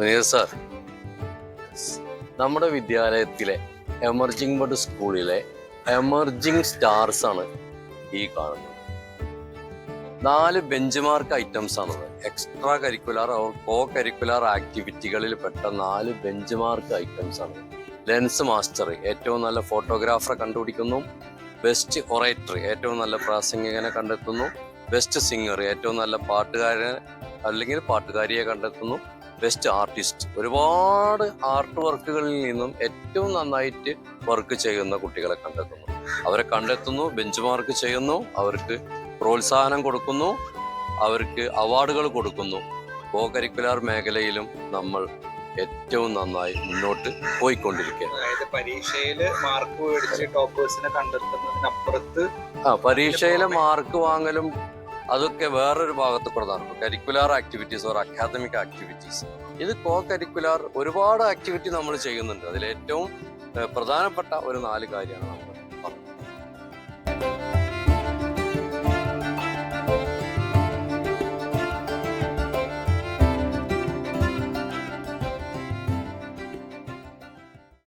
Muneer sir, നമ്മുടെ വിദ്യാലയത്തിലെ emerging bud സ്കൂളിലെ എമർജിംഗ് സ്റ്റാർസ് ആണ് ഈ കാണുന്നത്. 4 ബെഞ്ച് മാർക്ക് ഐറ്റംസ് ആണത്. Extra curricular or co curricular ആക്ടിവിറ്റികളിൽ പെട്ട 4 ബെഞ്ച് മാർക്ക് ഐറ്റംസ് ആണ്. ലെൻസ് മാസ്റ്റർ ഏറ്റവും നല്ല ഫോട്ടോഗ്രാഫറെ കണ്ടുപിടിക്കുന്നു. ബെസ്റ്റ് ഒറേറ്റർ ഏറ്റവും നല്ല പ്രാസംഗികനെ കണ്ടെത്തുന്നു. ബെസ്റ്റ് സിംഗർ ഏറ്റവും നല്ല പാട്ടുകാരനെ അല്ലെങ്കിൽ പാട്ടുകാരിയെ കണ്ടെത്തുന്നു. ബെസ്റ്റ് ആർട്ടിസ്റ്റ് ഒരുപാട് ആർട്ട് വർക്കുകളിൽ നിന്നും ഏറ്റവും നന്നായിട്ട് വർക്ക് ചെയ്യുന്ന കുട്ടികളെ കണ്ടെത്തുന്നു. അവരെ കണ്ടെത്തുന്നു, ബെഞ്ച് മാർക്ക് ചെയ്യുന്നു, അവർക്ക് പ്രോത്സാഹനം കൊടുക്കുന്നു, അവർക്ക് അവാർഡുകൾ കൊടുക്കുന്നു. കോ കരിക്കുലർ മേഖലയിലും നമ്മൾ ഏറ്റവും നന്നായി മുന്നോട്ട് പോയിക്കൊണ്ടിരിക്കുകയാണ്. അതായത് പരീക്ഷയില് മാർക്ക് മേടിച്ച് ടോപ്പേഴ്സിനെ കണ്ടെത്തുന്നതിനപ്പുറത്ത് പരീക്ഷയിലെ മാർക്ക് വാങ്ങലും അതൊക്കെ വേറൊരു ഭാഗത്ത് പ്രധാനപ്പെട്ട curricular activities or academic activities. ഇത് കോ കരിക്കുലർ ഒരുപാട് ആക്ടിവിറ്റി നമ്മൾ ചെയ്യുന്നുണ്ട്. അതിലേറ്റവും പ്രധാനപ്പെട്ട ഒരു 4 കാര്യമാണ് നമ്മൾ പറഞ്ഞത്.